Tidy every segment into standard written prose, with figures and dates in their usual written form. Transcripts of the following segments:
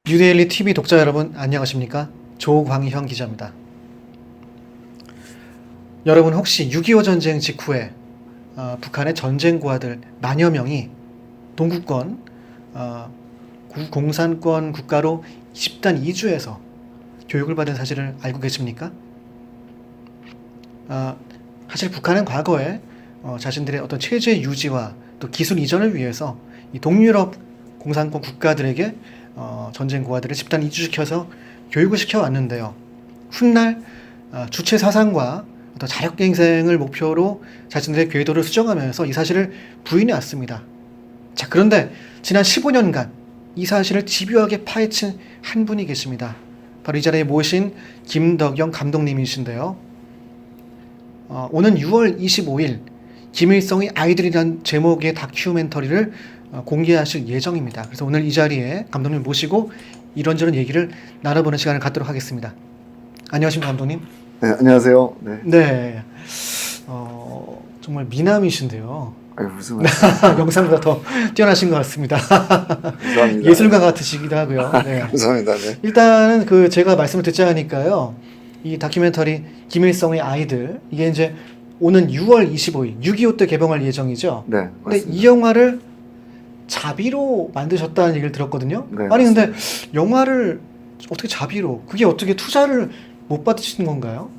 뉴데일리 TV 독자 여러분 안녕하십니까? 조광현 기자입니다. 여러분 혹시 6.25 전쟁 직후에 북한의 전쟁 고아들 만여 명이 동구권 공산권 국가로 집단 이주해서 교육을 받은 사실을 알고 계십니까? 사실 북한은 과거에 자신들의 어떤 체제 유지와 또 기술 이전을 위해서 이 동유럽 공산권 국가들에게 전쟁 고아들을 집단 이주시켜서 교육을 시켜왔는데요. 훗날 주체 사상과 어떤 자력갱생을 목표로 자신들의 궤도를 수정하면서 이 사실을 부인해왔습니다. 자, 그런데 지난 15년간 이 사실을 집요하게 파헤친 한 분이 계십니다. 바로 이 자리에 모신 김덕영 감독님이신데요. 오는 6월 25일 김일성의 아이들이란 제목의 다큐멘터리를 공개하실 예정입니다. 그래서 오늘 이 자리에 감독님 모시고 이런저런 얘기를 나눠보는 시간을 갖도록 하겠습니다. 안녕하십니까 감독님? 네, 안녕하세요. 네. 네. 정말 미남이신데요. 아유, 무슨 말씀? 영상보다 더 뛰어나신 것 같습니다. 감사합니다. 예술가 같으시기도 하고요. 네. 감사합니다. 네. 일단은 제가 말씀을 듣자 하니까요. 이 다큐멘터리 김일성의 아이들 이게 이제 오는 6월 25일 6.25 때 개봉할 예정이죠. 네, 근데 맞습니다. 이 영화를 자비로 만드셨다는 얘기를 들었거든요. 네, 아니 맞습니다. 근데 영화를 어떻게 자비로? 그게 어떻게 투자를 못 받으시는 건가요?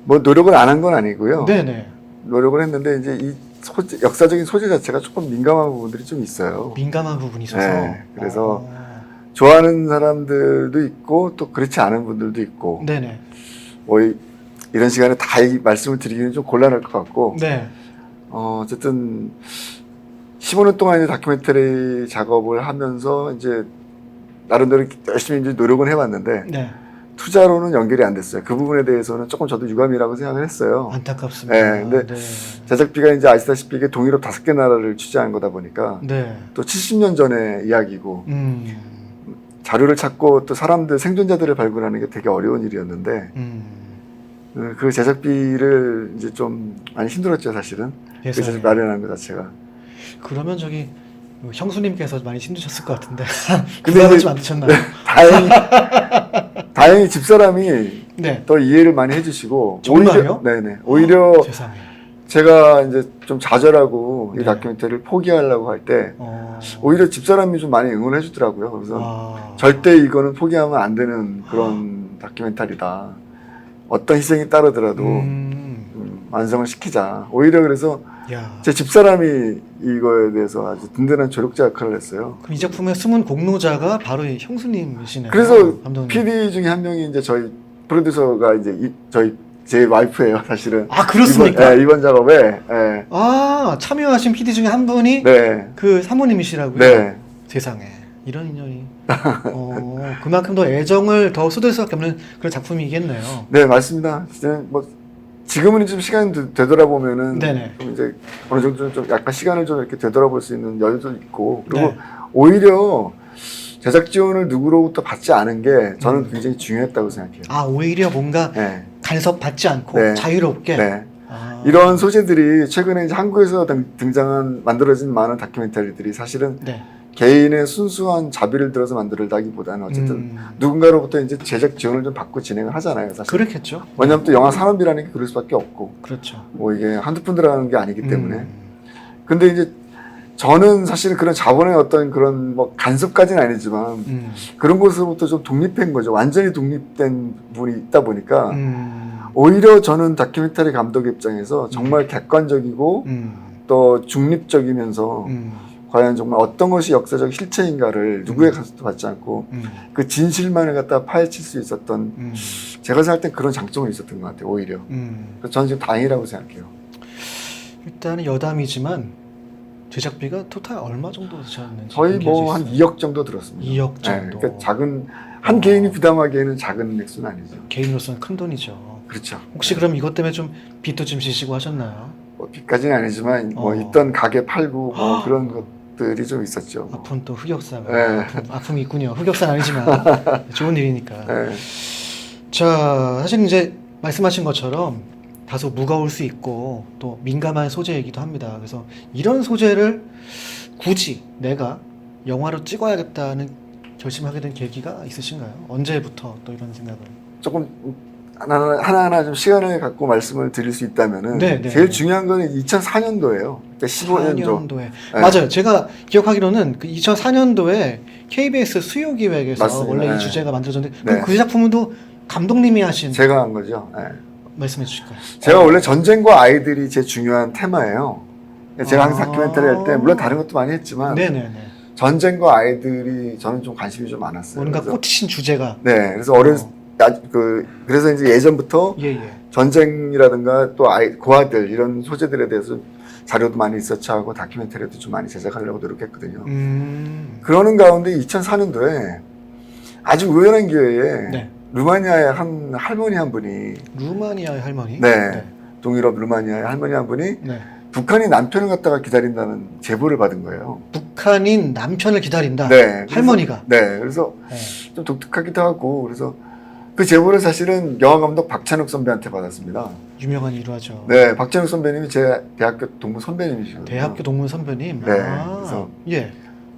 뭐 노력을 안 한 건 아니고요. 네네. 노력을 했는데 이제 이 역사적인 소재 자체가 조금 민감한 부분들이 좀 있어요. 민감한 부분이 있어서. 네, 그래서 좋아하는 사람들도 있고 또 그렇지 않은 분들도 있고. 네네. 뭐 이런 시간에 다 말씀을 드리기는 좀 곤란할 것 같고. 네. 어쨌든 15년 동안 이제 다큐멘터리 작업을 하면서 이제 나름대로 열심히 이제 노력은 해왔는데 네. 투자로는 연결이 안 됐어요. 그 부분에 대해서는 조금 저도 유감이라고 생각을 했어요. 안타깝습니다. 네, 근데 네. 제작비가 이제 아시다시피 이게 동유럽 5개 나라를 취재한 거다 보니까 네. 또 70년 전의 이야기고 음. 자료를 찾고 또 사람들 생존자들을 발굴하는 게 되게 어려운 일이었는데 그 제작비를 이제 좀 많이 힘들었죠, 사실은. 그 제작 마련하는 것 자체가. 그러면 형수님께서 많이 힘드셨을 것 같은데. 근데 부담을 좀 안 드셨나요? 다행히 집사람이 네. 더 이해를 많이 해주시고. 정말요? 네네. 오히려 세상에. 제가 이제 좀 좌절하고 네. 이 다큐멘터리를 포기하려고 할 때 오히려 집사람이 좀 많이 응원해 주더라고요. 그래서 절대 이거는 포기하면 안 되는 그런 다큐멘터리다. 어떤 희생이 따르더라도 완성을 시키자. 오히려 그래서 야. 제 집사람이 이거에 대해서 아주 든든한 조력자 역할을 했어요. 그럼 이 작품의 숨은 공로자가 바로 이 형수님이시네요. 그래서 감독님. PD 중에 한 명이 이제 저희 프로듀서가 이제 제 와이프예요, 사실은. 아, 그렇습니까? 이번 작업에. 네. 참여하신 PD 중에 한 분이 네. 그 사모님이시라고요? 네. 세상에. 이런 인연이. 그만큼 더 애정을 더 쏟을 수밖에 없는 그런 작품이겠네요. 네, 맞습니다. 지금은 좀 시간이 되돌아보면은 네네. 좀 이제 어느 정도 좀 약간 시간을 좀 이렇게 되돌아볼 수 있는 여유도 있고, 그리고 네. 오히려 제작 지원을 누구로부터 받지 않은 게 저는 굉장히 중요했다고 생각해요. 오히려 뭔가 네. 간섭 받지 않고 네. 자유롭게. 네. 이런 소재들이 최근에 이제 한국에서 만들어진 많은 다큐멘터리들이 사실은 네. 개인의 순수한 자비를 들어서 만들다기보다는 어쨌든 누군가로부터 이제 제작 지원을 좀 받고 진행을 하잖아요, 사실. 그렇겠죠. 왜냐하면 또 영화 산업이라는 게 그럴 수밖에 없고. 그렇죠. 뭐 이게 한두 푼 들어가는 게 아니기 때문에. 근데 이제 저는 사실 그런 자본의 어떤 그런 뭐 간섭까지는 아니지만 그런 곳으로부터 좀 독립한 거죠. 완전히 독립된 분이 있다 보니까 오히려 저는 다큐멘터리 감독 입장에서 정말 객관적이고 또 중립적이면서 과연 정말 어떤 것이 역사적 실체인가를 누구의 간섭도 받지 않고 그 진실만을 갖다 파헤칠 수 있었던 제가 생각할 땐 그런 장점이 있었던 것 같아요, 오히려. 그래서 저는 지금 다행이라고 생각해요. 일단은 여담이지만 제작비가 토탈 얼마 정도 드셨는지 거의 뭐 한 2억 정도 들었습니다. 2억 정도. 네, 그러니까 작은 한 개인이 부담하기에는 작은 액수는 아니죠. 개인으로서는 큰 돈이죠. 그렇죠. 혹시 그럼 이것 때문에 좀 빚도 좀 지시고 하셨나요? 뭐 빚까지는 아니지만 뭐 있던 가게 팔고 뭐 그런 것들이 좀 있었죠. 아픈 또 흑역사가 네. 아픔이 있군요. 흑역사는 아니지만 좋은 일이니까. 네. 자, 사실 이제 말씀하신 것처럼 다소 무거울 수 있고 또 민감한 소재이기도 합니다. 그래서 이런 소재를 굳이 내가 영화로 찍어야겠다는 결심하게 된 계기가 있으신가요? 언제부터 또 이런 생각을? 조금 하나하나 좀 시간을 갖고 말씀을 드릴 수 있다면은 네, 네, 제일 네. 중요한 거는 2004년도예요. 그러니까 15년도. 4년도에 네. 맞아요. 제가 기억하기로는 그 2004년도에 KBS 수요기획에서 맞습니다. 원래 이 네. 주제가 만들어졌는데 네. 그 작품도 감독님이 하신 제가 한 거죠. 네. 말씀해 주실까요? 제가 원래 전쟁과 아이들이 제 중요한 테마예요. 제가 항상 다큐멘터리 할 때 물론 다른 것도 많이 했지만 네네네. 전쟁과 아이들이 저는 좀 관심이 좀 많았어요. 뭔가 그래서, 꽂히신 주제가 네, 그래서 그래서 이제 예전부터 예예. 전쟁이라든가 또 고아들 이런 소재들에 대해서 자료도 많이 리서치하고 다큐멘터리도 좀 많이 제작하려고 노력했거든요. 그러는 가운데 2004년도에 아주 우연한 기회에 네. 루마니아의 한 할머니 한 분이 루마니아의 할머니. 네. 동유럽 루마니아의 할머니 한 분이 네. 북한이 남편을 갖다가 기다린다는 제보를 받은 거예요. 북한인 남편을 기다린다. 네, 할머니가. 그래서 네. 좀 독특하기도 하고 그래서 그 제보를 사실은 영화 감독 박찬욱 선배한테 받았습니다. 유명한 일화죠. 네, 박찬욱 선배님이 제 대학교 동문 선배님이시거든요. 대학교 동문 선배님. 네, 아, 그래서 예.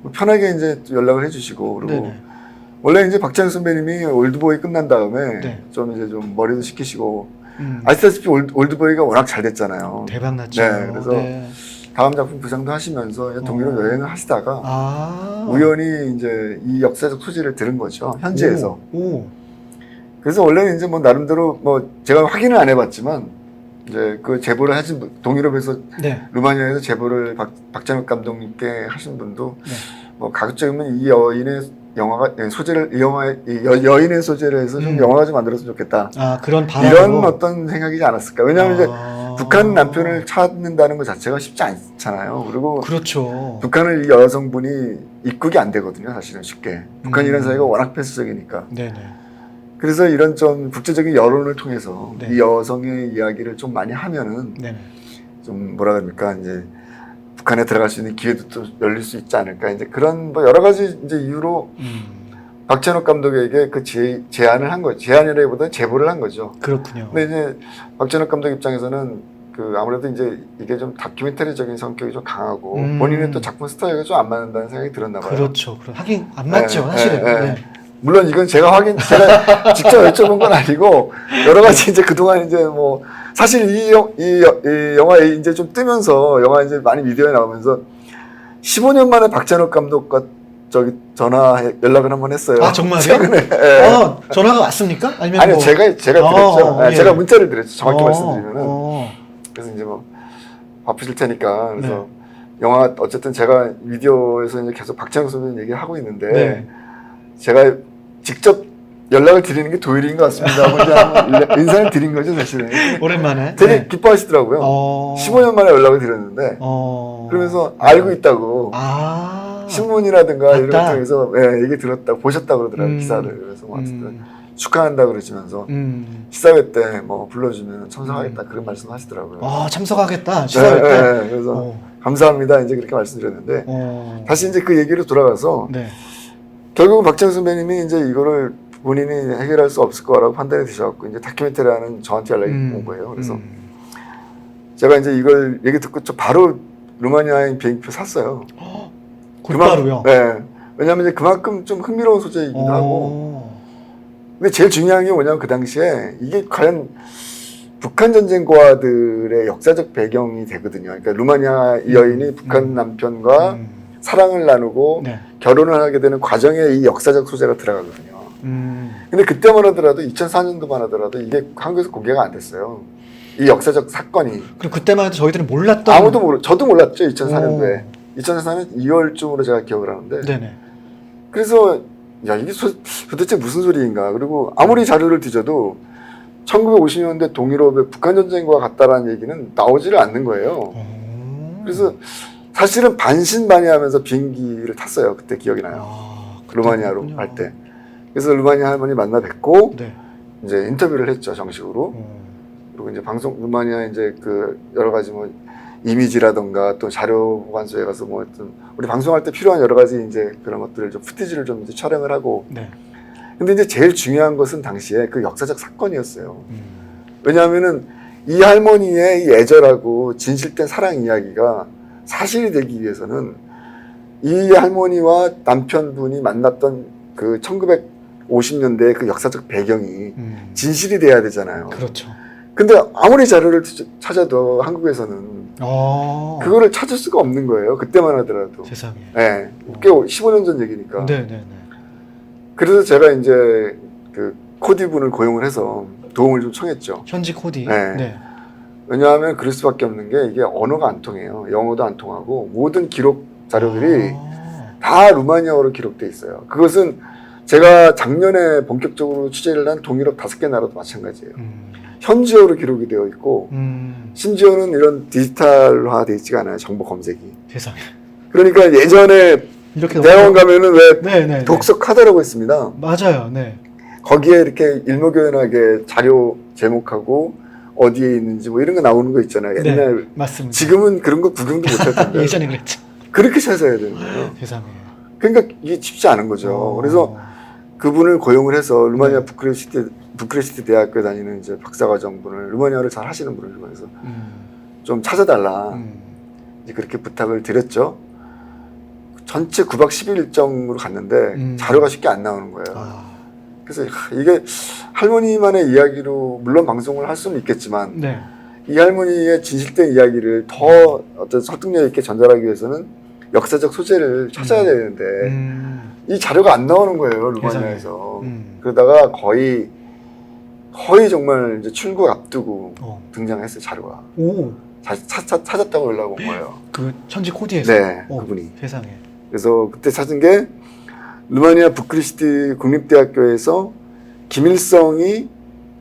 뭐 편하게 이제 연락을 해주시고 그리고 네네. 원래 이제 박찬욱 선배님이 올드보이 끝난 다음에 네. 좀 이제 좀 머리도 식히시고 음, 아시다시피 올드보이가 워낙 잘 됐잖아요. 대박 났죠. 네, 그래서 네. 다음 작품 부상도 하시면서 동유럽 여행을 하시다가 아. 우연히 이제 이 역사적 소재를 들은 거죠. 현지에서. 오. 그래서 원래는 이제 뭐 나름대로 뭐 제가 확인을 안 해봤지만 이제 그 제보를 하신 분, 동유럽에서 네. 루마니아에서 제보를 박찬욱 감독님께 하신 분도 네. 뭐 가급적이면 이 여인의 영화가 소재를 이 영화의 여인의 소재를 해서 좀 영화가 좀 만들었으면 좋겠다. 아, 그런 바람으로. 이런 어떤 생각이지 않았을까? 왜냐하면 이제 아. 북한 남편을 찾는다는 것 자체가 쉽지 않잖아요. 그리고 그렇죠. 북한을 이 여성분이 입국이 안 되거든요. 사실은 쉽게. 북한이라는 사회가 워낙 폐쇄적이니까. 네네. 그래서 이런 좀 국제적인 여론을 통해서 네. 이 여성의 이야기를 좀 많이 하면은 네네. 좀 뭐라 그럽니까 이제 북한에 들어갈 수 있는 기회도 또 열릴 수 있지 않을까 이제 그런 뭐 여러 가지 이제 이유로 박찬욱 감독에게 그 제안을 한 거죠. 제안이라기보다는 제보를 한 거죠. 그렇군요. 근데 이제 박찬욱 감독 입장에서는 그 아무래도 이제 이게 좀 다큐멘터리적인 성격이 좀 강하고 본인의 또 작품 스타일과 좀 안 맞는다는 생각이 들었나 봐요. 그렇죠. 하긴 안 맞죠, 네, 사실은. 네, 네. 네. 물론 이건 제가 직접 여쭤본 건 아니고 여러 가지 이제 그동안 이제 뭐 사실 이 영화에 이제 좀 뜨면서 영화 이제 많이 미디어에 나오면서 15년 만에 박찬욱 감독과 연락을 한번 했어요. 아, 정말요? 최근에. 네. 전화가 왔습니까? 아니면 아니요, 뭐... 제가 드렸죠. 예. 제가 문자를 드렸죠. 정확히 말씀드리면은. 어. 그래서 이제 뭐 바쁘실 테니까 그래서 네. 영화 어쨌든 제가 미디어에서 이제 계속 박찬욱 선배님 얘기를 하고 있는데 네. 제가 직접 연락을 드리는 게 도일인 것 같습니다. 하고 인사를 드린 거죠, 사실은. 오랜만에. 되게 네. 기뻐하시더라고요. 15년 만에 연락을 드렸는데 그러면서 알고 있다고 신문이라든가 이런 걸 통해서 얘기 들었다고 보셨다고 그러더라고요. 기사를. 그래서 축하한다 그러시면서 시사회 때 뭐 불러주면 참석하겠다 그런 말씀 하시더라고요. 참석하겠다 시사회 때. 네, 그래서 감사합니다 이제 그렇게 말씀드렸는데 다시 이제 그 얘기로 돌아가서 네. 결국은 박찬욱 선배님이 이제 이거를 본인이 해결할 수 없을 거라고 판단이 드셔갖고 이제 다큐멘터리하는 저한테 연락이 온 거예요. 그래서 제가 이제 이걸 얘기 듣고 바로 루마니아에 비행기표 샀어요. 곧바로요? 네. 왜냐하면 이제 그만큼 좀 흥미로운 소재이기도 하고. 근데 제일 중요한 게 뭐냐면 그 당시에 이게 과연 북한 전쟁 고아들의 역사적 배경이 되거든요. 그러니까 루마니아 여인이 북한 남편과 사랑을 나누고 네. 결혼을 하게 되는 과정에 이 역사적 소재가 들어가거든요. 근데 그때만 하더라도 2004년도만 하더라도 이게 한국에서 공개가 안 됐어요. 이 역사적 사건이. 그럼 그때만 해도 저희들은 몰랐던. 아무도 저도 몰랐죠. 2004년도에. 2004년 2월쯤으로 제가 기억을 하는데. 네네. 그래서 야 이게 도대체 무슨 소리인가. 그리고 아무리 자료를 뒤져도 1950년대 동유럽의 북한 전쟁과 같다라는 얘기는 나오지를 않는 거예요. 그래서 사실은 반신반의하면서 비행기를 탔어요. 그때 기억이 나요. 루마니아로 갈 때. 그래서 루마니아 할머니 만나 뵙고 네. 이제 인터뷰를 했죠, 정식으로. 그리고 이제 루마니아 이제 그 여러 가지 뭐 이미지라던가 또 자료 보관소에 가서 뭐 우리 방송할 때 필요한 여러 가지 이제 그런 것들을 좀 푸티지를 좀 이제 촬영을 하고. 네. 근데 이제 제일 중요한 것은 당시에 그 역사적 사건이었어요. 왜냐하면은 이 할머니의 이 애절하고 진실된 사랑 이야기가 사실이 되기 위해서는 이 할머니와 남편분이 만났던 그 1950년대의 그 역사적 배경이 진실이 돼야 되잖아요. 그렇죠. 근데 아무리 자료를 찾아도 한국에서는 아. 그거를 찾을 수가 없는 거예요. 그때만 하더라도. 세상에. 네, 꽤 15년 전 얘기니까. 네네네. 그래서 제가 이제 그 코디분을 고용을 해서 도움을 좀 청했죠. 현지 코디. 네. 네. 왜냐하면 그럴 수밖에 없는 게 이게 언어가 안 통해요. 영어도 안 통하고 모든 기록 자료들이 다 루마니아어로 기록돼 있어요. 그것은 제가 작년에 본격적으로 취재를 한 동유럽 5개 나라도 마찬가지예요. 현지어로 기록이 되어 있고 심지어는 이런 디지털화되어 있지가 않아요. 정보 검색이. 세상에. 그러니까 예전에 이렇게 대학원 가면은 왜 네네. 독서 카드라고 있습니다. 맞아요. 네. 거기에 이렇게 일목요연하게 자료 제목하고 어디에 있는지 뭐 이런 거 나오는 거 있잖아요. 옛날 네, 맞습니다. 지금은 그런 거 구경도 못 할 텐데 예전에 그랬죠. 그렇게 찾아야 되는 거예요. 세상에. 그러니까 이게 쉽지 않은 거죠. 그래서 그분을 고용을 해서 루마니아 네. 부크레스티 대학교에 다니는 이제 박사과정분을 루마니아를 잘 하시는 분을 좋아해서 좀 찾아달라. 이제 그렇게 부탁을 드렸죠. 전체 9박 10일 일정으로 갔는데 자료가 쉽게 안 나오는 거예요. 아. 그래서 이게 할머니만의 이야기로 물론 방송을 할 수는 있겠지만 네. 이 할머니의 진실된 이야기를 더 어떤 설득력 있게 전달하기 위해서는 역사적 소재를 찾아야 되는데 이 자료가 안 나오는 거예요, 루마니아에서. 그러다가 거의 정말 이제 출국 앞두고 등장했어요, 자료가. 오. 찾았다고 연락 온 거예요. 그 현지 코디에서. 네, 오, 그분이. 세상에. 그래서 그때 찾은 게 루마니아 부크레스티 국립대학교에서 김일성이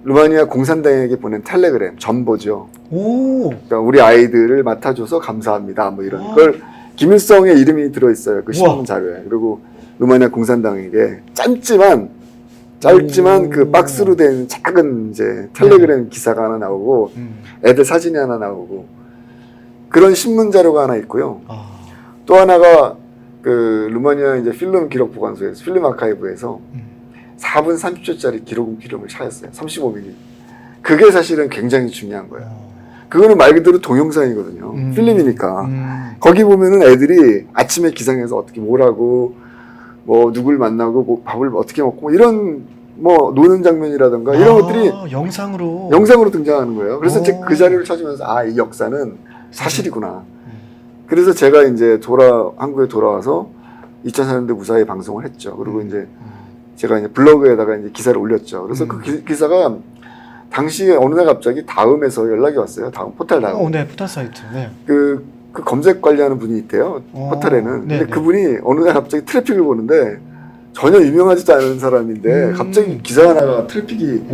루마니아 공산당에게 보낸 텔레그램 전보죠. 오. 그러니까 우리 아이들을 맡아줘서 감사합니다. 뭐 이런 걸 김일성의 이름이 들어있어요. 그 신문 자료에. 그리고 루마니아 공산당에게 짧지만 그 박스로 된 작은 이제 텔레그램 기사가 하나 나오고 애들 사진이 하나 나오고 그런 신문 자료가 하나 있고요. 아. 또 하나가 그 루마니아 이제 필름 기록 보관소에서 필름 아카이브에서 4분 30초짜리 기록을 찾았어요. 35mm. 그게 사실은 굉장히 중요한 거예요. 그거는 말 그대로 동영상이거든요. 필름이니까. 거기 보면은 애들이 아침에 기상해서 어떻게 뭘 하고 뭐 누굴 만나고 뭐 밥을 어떻게 먹고 뭐 이런 뭐 노는 장면이라든가 이런 것들이 영상으로 등장하는 거예요. 그래서 제가 그 자료를 찾으면서 이 역사는 사실이구나. 그래서 제가 이제 한국에 돌아와서 2004년도 무사히 방송을 했죠. 그리고 이제 제가 이제 블로그에다가 이제 기사를 올렸죠. 그래서 그 기사가 당시에 어느 날 갑자기 다음에서 연락이 왔어요. 다음 포탈 다음. 네, 포탈 사이트. 네. 그 검색 관리하는 분이 있대요. 포탈에는. 근데 그분이 어느 날 갑자기 트래픽을 보는데 전혀 유명하지도 않은 사람인데 갑자기 기사 하나가 트래픽이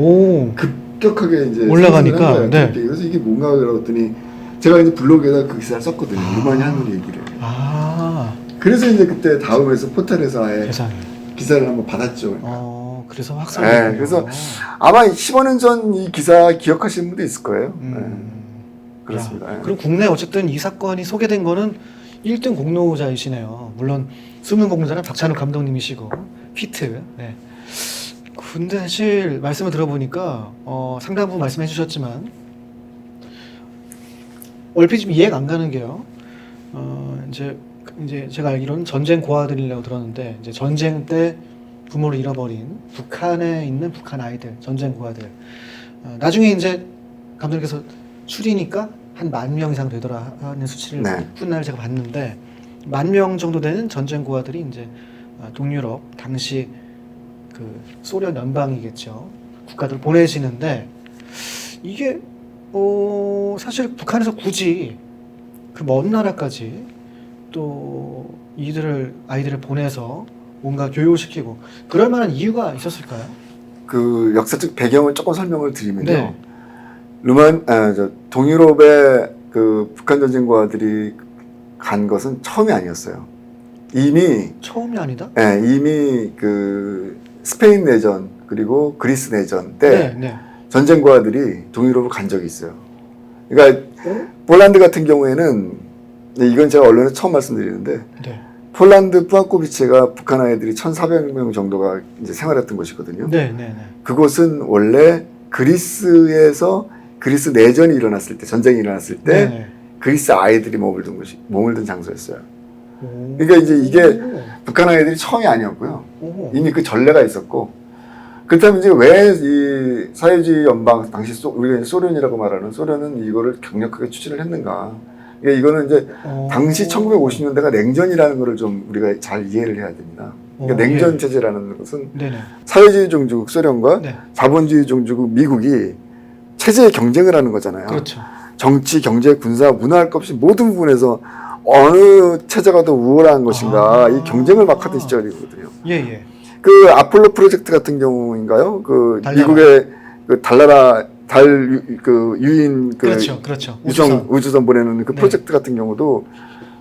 급격하게 이제 올라가니까. 거예요, 네. 그래서 이게 뭔가 그랬더니 제가 이제 블로그에다 그 기사를 썼거든요. 루마니아 할머니 얘기를. 그래서 이제 그때 다음에서 포탈에서 아예 세상에. 기사를 한번 받았죠. 그래서 확산. 네, 그래서 아마 15년 전 이 기사 기억하시는 분도 있을 거예요. 그렇습니다. 야, 그럼 국내 어쨌든 이 사건이 소개된 거는 1등 공로자이시네요. 물론 숨은 공로자는 박찬욱 감독님이시고 피트. 네. 근데 사실 말씀을 들어보니까 상당 부분 말씀해 주셨지만 얼핏 좀 이해가 안 가는 게요. 이제 제가 알기로는 전쟁 고아들이라고 들었는데 이제 전쟁 때 부모를 잃어버린 북한에 있는 북한 아이들, 전쟁 고아들. 나중에 이제 감독님께서 추리니까 한 10,000명 이상 되더라 하는 수치를 훗날 제가 봤는데 10,000명 정도 되는 전쟁 고아들이 이제 동유럽 당시 그 소련 연방이겠죠. 국가들 보내지는데 이게 사실 북한에서 굳이 그 먼 나라까지 또 아이들을 보내서 뭔가 교육시키고 그럴 만한 이유가 있었을까요? 그 역사적 배경을 조금 설명을 드리면요. 네. 동유럽의 그 북한 전쟁고아들이 간 것은 처음이 아니었어요. 처음이 아니다? 네, 이미 그 스페인 내전 그리고 그리스 내전 때 전쟁고아들이 동유럽을 간 적이 있어요. 그러니까 폴란드 같은 경우에는 이건 제가 언론에 처음 말씀드리는데 폴란드 뿌아코비체가 북한 아이들이 1,400명 정도가 이제 생활했던 곳이거든요. 그곳은 원래 그리스에서 그리스 내전이 일어났을 때, 전쟁이 일어났을 때 네. 그리스 아이들이 머물던 장소였어요. 오. 그러니까 이제 이게 북한 아이들이 처음이 아니었고요. 오. 이미 그 전례가 있었고, 그렇다면 이제 왜 이 사회주의 연방, 당시 우리가 소련이라고 말하는 소련은 이거를 강력하게 추진을 했는가? 그러니까 이거는 이제 당시 1950년대가 냉전이라는 거를 좀 우리가 잘 이해를 해야 됩니다. 그러니까 냉전 예. 체제라는 것은 네네. 사회주의 종주국 소련과 네. 자본주의 종주국 미국이 체제의 경쟁을 하는 거잖아요. 그렇죠. 정치, 경제, 군사, 문화 할 것 없이 모든 부분에서 어느 체제가 더 우월한 것인가 이 경쟁을 막 하던 시절이거든요. 예예. 그 아폴로 프로젝트 같은 경우인가요? 그 달나라. 미국의 그 달나라 그 유인 그 그렇죠. 그렇죠. 우주선 보내는 그 네. 프로젝트 같은 경우도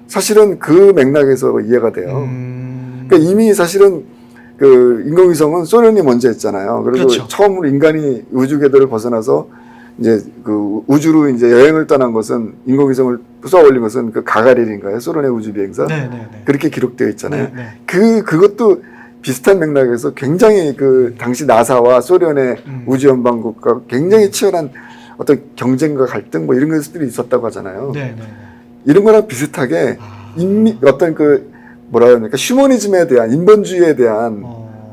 사실은 그 맥락에서 이해가 돼요. 그러니까 이미 사실은 그 인공위성은 소련이 먼저 했잖아요. 그리고 그렇죠. 처음으로 인간이 우주 궤도를 벗어나서 이제 그 우주로 이제 여행을 떠난 것은 인공위성을 쏘아 올린 것은 그 가가린인가요? 소련의 우주 비행사. 네네네. 그렇게 기록되어 있잖아요. 네네. 그것도 비슷한 맥락에서 굉장히 그 당시 나사와 소련의 우주연방국과 굉장히 치열한 어떤 경쟁과 갈등 뭐 이런 것들이 있었다고 하잖아요. 네네네. 이런 거랑 비슷하게 아. 어떤 그 뭐라 그러니까 휴머니즘에 대한 인본주의에 대한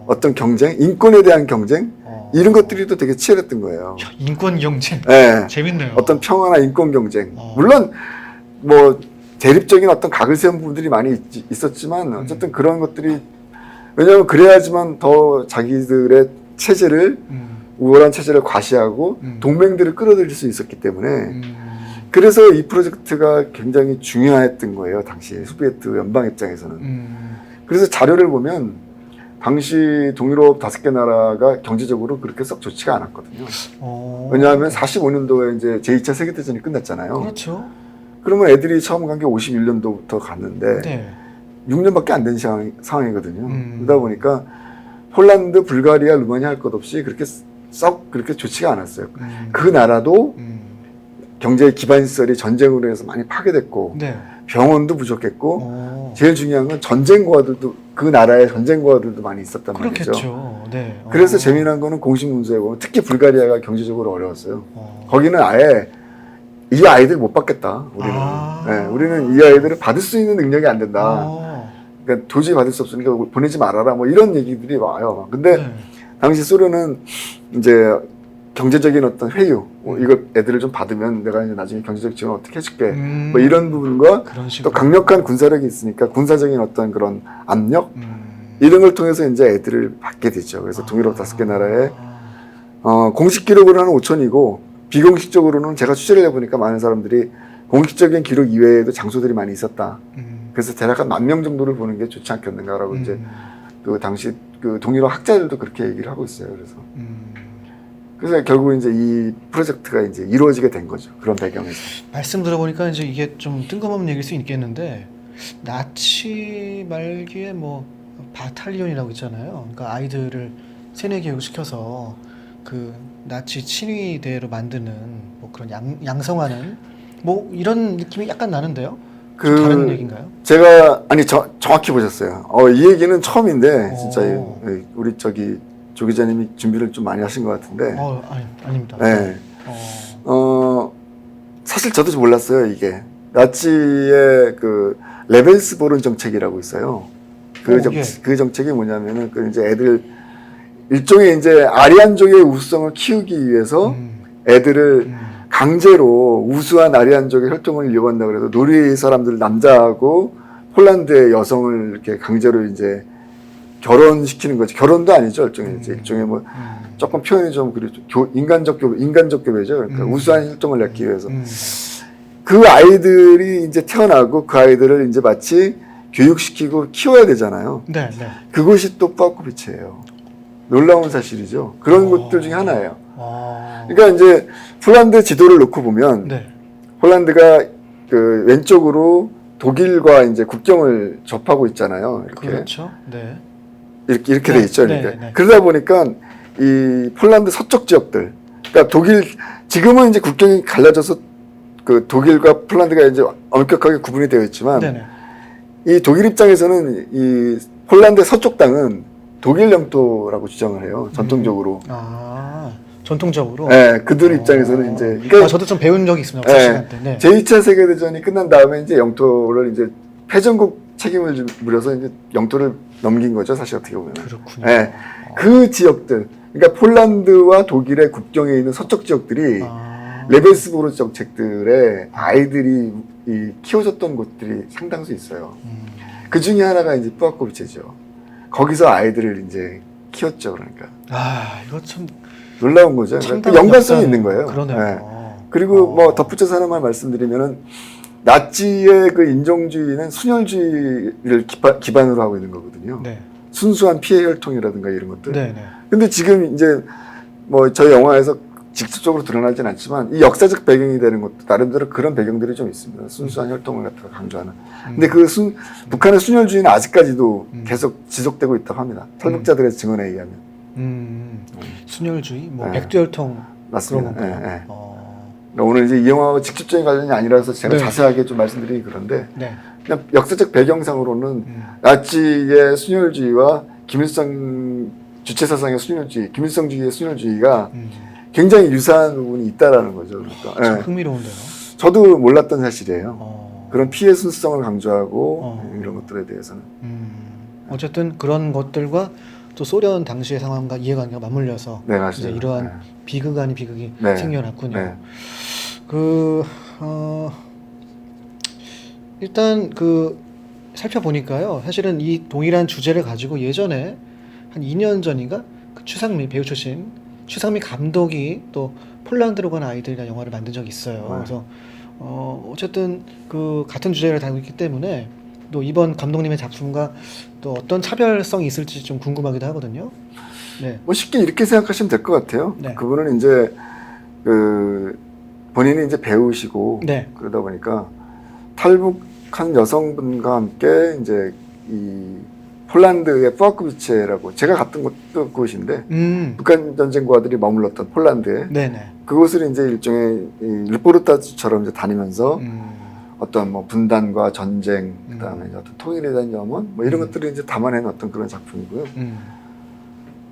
어떤 경쟁, 인권에 대한 경쟁 이런 것들이 또 되게 치열했던 거예요. 야, 인권 경쟁. 네. 재밌네요. 어떤 평화나 인권 경쟁. 물론 뭐 대립적인 어떤 각을 세운 부분들이 많이 있었지만 어쨌든 그런 것들이 왜냐하면 그래야지만 더 자기들의 체제를 우월한 체제를 과시하고 동맹들을 끌어들일 수 있었기 때문에 그래서 이 프로젝트가 굉장히 중요했던 거예요. 당시 소비에트 연방 입장에서는. 그래서 자료를 보면 당시 동유럽 5개 나라가 경제적으로 그렇게 썩 좋지가 않았거든요. 왜냐하면 45년도에 이제 제2차 세계대전이 끝났잖아요. 그렇죠. 그러면 애들이 처음 간 게 51년도부터 갔는데 네. 6년밖에 안 된 상황이거든요. 그러다 보니까 폴란드, 불가리아, 루마니아 할 것 없이 그렇게 썩 그렇게 좋지가 않았어요. 그 나라도 경제 기반 시설이 전쟁으로 해서 많이 파괴됐고 네. 병원도 부족했고 제일 중요한 건 전쟁고아들도 그 나라에 전쟁고아들도 많이 있었단 말이죠. 그렇겠죠. 네. 그래서 재미난 거는 공식 문서에 보면 특히 불가리아가 경제적으로 어려웠어요. 거기는 아예 이 아이들 못 받겠다. 우리는 네, 우리는 이 아이들을 받을 수 있는 능력이 안 된다. 그러니까 도저히 받을 수 없으니까 보내지 말아라. 뭐 이런 얘기들이 와요. 근데 네. 당시 소련은 이제 경제적인 어떤 회유, 이걸 애들을 좀 받으면 내가 이제 나중에 경제적 지원 어떻게 해줄게. 뭐 이런 부분과 또 강력한 군사력이 있으니까 군사적인 어떤 그런 압력 이런 걸 통해서 이제 애들을 받게 되죠. 그래서 동유럽 5개 나라에 공식 기록으로는 5천이고 비공식적으로는 제가 취재를 해보니까 많은 사람들이 공식적인 기록 이외에도 장소들이 많이 있었다. 그래서 대략 한 10,000명 정도를 보는 게 좋지 않겠는가라고 이제 그 당시 그 동유럽 학자들도 그렇게 얘기를 하고 있어요. 그래서 결국 이제 이 프로젝트가 이제 이루어지게 된 거죠. 그런 배경에서. 말씀 들어보니까 이제 이게 좀 뜬금없는 얘기일 수 있겠는데 나치 말기에 뭐 바탈리온이라고 있잖아요. 그러니까 아이들을 세뇌 교육 시켜서 그 나치 친위대로 만드는 뭐 그런 양성하는 뭐 이런 느낌이 약간 나는데요. 좀 다른 얘기인가요? 제가 아니 정확히 보셨어요. 이 얘기는 처음인데 진짜 우리 저기 조 기자님이 준비를 좀 많이 하신 것 같은데. 아닙니다. 네. 사실 저도 몰랐어요 이게 나치의 그 레벤스보른 정책이라고 있어요. 그 정책이 뭐냐면은 그 이제 애들 일종의 이제 아리안족의 우수성을 키우기 위해서 애들을 강제로 우수한 아리안족의 혈통을 이어간다 그래도 노르웨이 사람들 남자하고 폴란드의 여성을 이렇게 강제로 이제 결혼시키는 거지. 결혼도 아니죠. 일종의 뭐 조금 표현이 좀 그렇죠. 인간적 교배죠. 그러니까 우수한 혈통을 낳기 위해서. 그 아이들이 이제 태어나고 그 아이들을 이제 마치 교육시키고 키워야 되잖아요. 네. 그것이 또 파우코비치예요. 놀라운 사실이죠. 그런 것들 중에 하나예요. 그러니까 이제 폴란드 지도를 놓고 보면 폴란드가 그 왼쪽으로 독일과 이제 국경을 접하고 있잖아요. 이렇게. 그렇죠. 네. 이렇게 돼 있죠. 그러니까. 그러다 보니까 이 폴란드 서쪽 지역들, 그러니까 지금은 이제 국경이 갈라져서 그 독일과 폴란드가 이제 엄격하게 구분이 되어 있지만 이 독일 입장에서는 이 폴란드 서쪽 땅은 독일 영토라고 주장을 해요. 전통적으로. 전통적으로. 네, 그들 입장에서는 이제 그러니까 저도 좀 배운 적이 있습니다. 없을 시간 때. 네. 제2차 세계대전이 끝난 다음에 이제 영토를 이제 패전국 책임을 물려서 이제 영토를 넘긴 거죠, 사실 어떻게 보면. 그렇군요. 네, 그 지역들, 그러니까 폴란드와 독일의 국경에 있는 서쪽 지역들이 레베스보르 정책들의 아이들이 키워졌던 곳들이 상당수 있어요. 그 중에 하나가 이제 뿌아코비체죠. 거기서 아이들을 이제 키웠죠, 그러니까. 이거 참 놀라운 거죠. 그러니까 연관성이 있는 거예요. 그러네요. 네. 그리고 뭐 덧붙여서 하나만 말씀드리면은 나치의 그 인종주의는 순혈주의를 기반으로 하고 있는 거거든요. 네. 순수한 피해 혈통이라든가 이런 것들. 네, 네. 근데 지금 이제 뭐 저희 영화에서 직접적으로 드러나진 않지만 이 역사적 배경이 되는 것도 나름대로 그런 배경들이 좀 있습니다. 순수한 혈통을 갖다가 강조하는. 근데 그 북한의 순혈주의는 아직까지도 계속 지속되고 있다고 합니다. 탈북자들의 증언에 의하면. 순혈주의, 뭐 네. 백두혈통 맞습니다. 그런 건가요? 네, 네. 그러니까 오늘 이제 이 영화와 직접적인 관련이 아니라서 제가 네. 자세하게 좀 말씀드리기 그런데 네. 그냥 역사적 배경상으로는 나치의 순혈주의와 김일성 주체사상의 순혈주의, 김일성주의의 순혈주의가 굉장히 유사한 부분이 있다라는 거죠. 그러니까. 참 네. 흥미로운데요. 저도 몰랐던 사실이에요. 그런 피해 순수성을 강조하고 이런 것들에 대해서는. 어쨌든 그런 것들과 또 소련 당시의 상황과 이해관계가 맞물려서 네, 맞아요. 이제 이러한 네. 비극 아닌 비극이 네. 생겨났군요. 네. 일단 살펴보니까요. 사실은 이 동일한 주제를 가지고 예전에 한 2년 전인가 그 추상미 배우 출신 추상미 감독이 또 폴란드로 간 아이들이라는 영화를 만든 적이 있어요. 네. 그래서 어쨌든 그 같은 주제를 다루고 있기 때문에 또 이번 감독님의 작품과 또 어떤 차별성이 있을지 좀 궁금하기도 하거든요. 네. 뭐 쉽게 이렇게 생각하시면 될 것 같아요. 네. 그분은 이제 본인이 이제 배우시고 네. 그러다 보니까 탈북한 여성분과 함께 이제 이 폴란드의 뿌아코비체라고 제가 갔던 곳도 그곳인데 북한 전쟁과들이 머물렀던 폴란드에 네네. 그곳을 이제 일종의 르포르타주처럼 이제 다니면서 어떤 뭐 분단과 전쟁 그다음에 이제 어떤 통일에 대한 염원 뭐 이런 것들을 이제 담아낸 어떤 그런 작품이고요.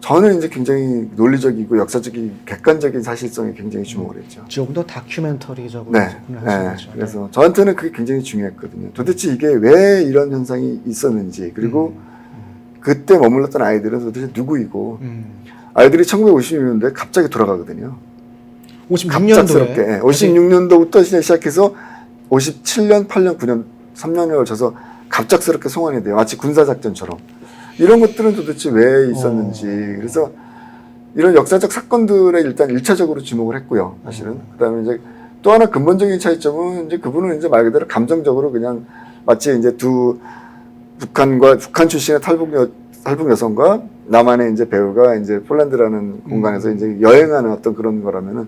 저는 이제 굉장히 논리적이고 역사적인 객관적인 사실성에 굉장히 주목을 했죠. 조금 더 다큐멘터리적으로 네, 접근을 네. 하신 거죠. 그래서 저한테는 그게 굉장히 중요했거든요. 도대체 이게 왜 이런 현상이 있었는지 그리고 그때 머물렀던 아이들은 도대체 누구이고 아이들이 1956년도에 갑자기 돌아가거든요. 56년도에 갑작스럽게 56년도부터 시작해서 57년, 8년, 9년, 3년에 걸쳐서 갑작스럽게 송환이 돼요. 마치 군사작전처럼. 이런 것들은 도대체 왜 있었는지. 그래서 이런 역사적 사건들에 일단 1차적으로 주목을 했고요. 사실은. 그 다음에 이제 또 하나 근본적인 차이점은 이제 그분은 이제 말 그대로 감정적으로 그냥 마치 이제 북한 출신의 탈북 여성과 남한의 이제 배우가 이제 폴란드라는 공간에서 이제 여행하는 어떤 그런 거라면은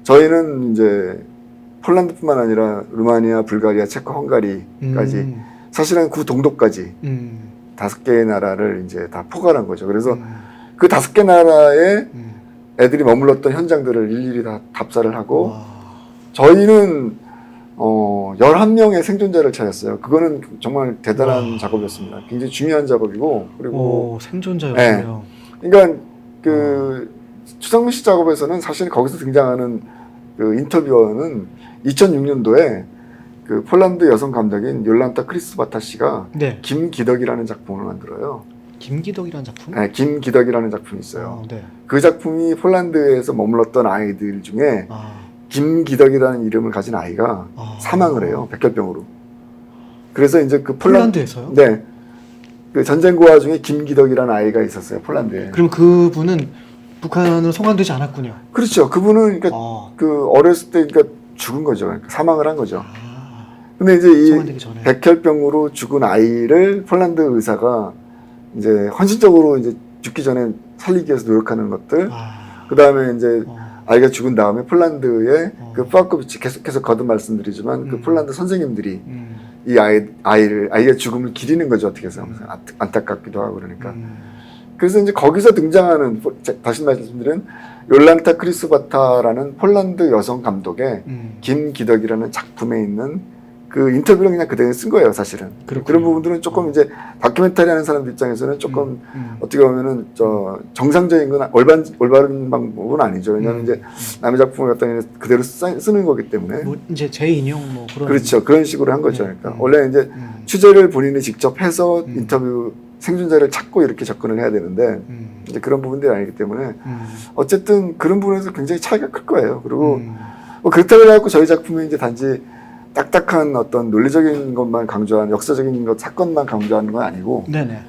저희는 이제 폴란드뿐만 아니라 루마니아, 불가리아, 체코, 헝가리까지 사실은 그 동독까지 5개의 나라를 이제 다 포괄한 거죠. 그래서 그 5개 나라에 애들이 머물렀던 현장들을 일일이 다 답사를 하고 저희는 11명의 생존자를 찾았어요. 그거는 정말 대단한 작업이었습니다. 굉장히 중요한 작업이고 그리고 생존자였군요. 네. 그러니까 그 추상미 씨 작업에서는 사실 거기서 등장하는 그 인터뷰어는 2006년도에 그 폴란드 여성 감독인 욜란타 크리스바타 씨가 네. 김기덕이라는 작품을 만들어요. 김기덕이라는 작품? 네, 김기덕이라는 작품이 있어요. 네. 그 작품이 폴란드에서 머물렀던 아이들 중에 김기덕이라는 이름을 가진 아이가 사망을 해요. 백혈병으로. 그래서 이제 그 폴란드에서요? 네. 그 전쟁고아 중에 김기덕이라는 아이가 있었어요. 폴란드에. 그럼 그분은 북한으로 송환되지 않았군요. 그렇죠. 그분은 그러니까 그 어렸을 때 그러니까 죽은 거죠. 그러니까 사망을 한 거죠. 근데 이제 이 백혈병으로 죽은 아이를 폴란드 의사가 이제 헌신적으로 이제 죽기 전에 살리기 위해서 노력하는 것들. 그 다음에 이제 아이가 죽은 다음에 폴란드의 그 뿌아코비치 계속해서 거듭 말씀드리지만 그 폴란드 선생님들이 이 아이가 죽음을 기리는 거죠. 어떻게 해서 안타깝기도 하고 그러니까. 그래서 이제 거기서 등장하는 다시 말씀드린 욜란타 크리스바타라는 폴란드 여성 감독의 김기덕이라는 작품에 있는 그 인터뷰를 그냥 그대로 쓴 거예요, 사실은. 그렇군요. 그런 부분들은 조금 이제 다큐멘터리 하는 사람들 입장에서는 조금 어떻게 보면은 정상적인 건 올바른 방법은 아니죠. 왜냐하면 이제 남의 작품을 갖다 그대로 쓰는 거기 때문에. 뭐 이제 재인용 뭐 그런. 그렇죠. 그런 식으로 한 거죠. 네. 그러니까 원래 이제 취재를 본인이 직접 해서 인터뷰 생존자를 찾고 이렇게 접근을 해야 되는데 이제 그런 부분들이 아니기 때문에 어쨌든 그런 부분에서 굉장히 차이가 클 거예요. 그리고 뭐 그렇다고 해갖고 저희 작품이 이제 단지 딱딱한 어떤 논리적인 것만 강조하는 역사적인 것 사건만 강조하는 건 아니고 네네.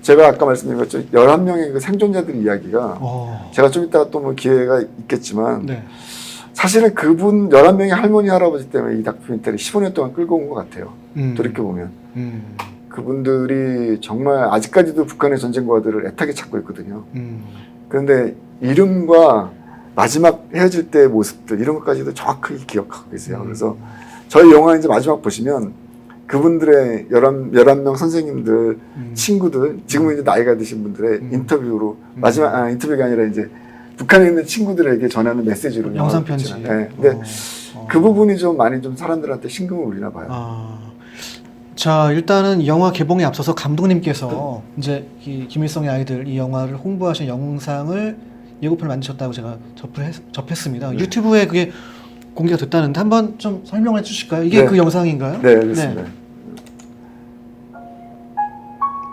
제가 아까 말씀드린 것처럼 11명의 그 생존자들 이야기가 어. 제가 좀 이따가 또 뭐 기회가 있겠지만 네. 사실은 그분 11명의 할머니 할아버지 때문에 이 다큐멘터리 15년 동안 끌고 온 것 같아요. 돌이켜보면 그분들이 정말 아직까지도 북한의 전쟁과들을 애타게 찾고 있거든요. 그런데 이름과 마지막 헤어질 때의 모습들 이런 것까지도 정확하게 기억하고 계세요. 그래서 저희 영화 이제 마지막 보시면 그분들의 11명 선생님들, 친구들, 지금은 이제 나이가 드신 분들의 인터뷰로 마지막 인터뷰가 아니라 이제 북한에 있는 친구들에게 전하는 메시지로 영상 편지. 네. 근데 그 부분이 좀 많이 좀 사람들한테 심금을 울리나 봐요. 자, 일단은 영화 개봉에 앞서서 감독님께서 이제 이 김일성의 아이들 이 영화를 홍보하신 영상을 예고편을 만드셨다고 제가 접했습니다. 네. 유튜브에 그게 공개가 됐다는데 한번 좀 설명해 주실까요? 이게 네. 그 영상인가요? 네, 알겠습니다. 네.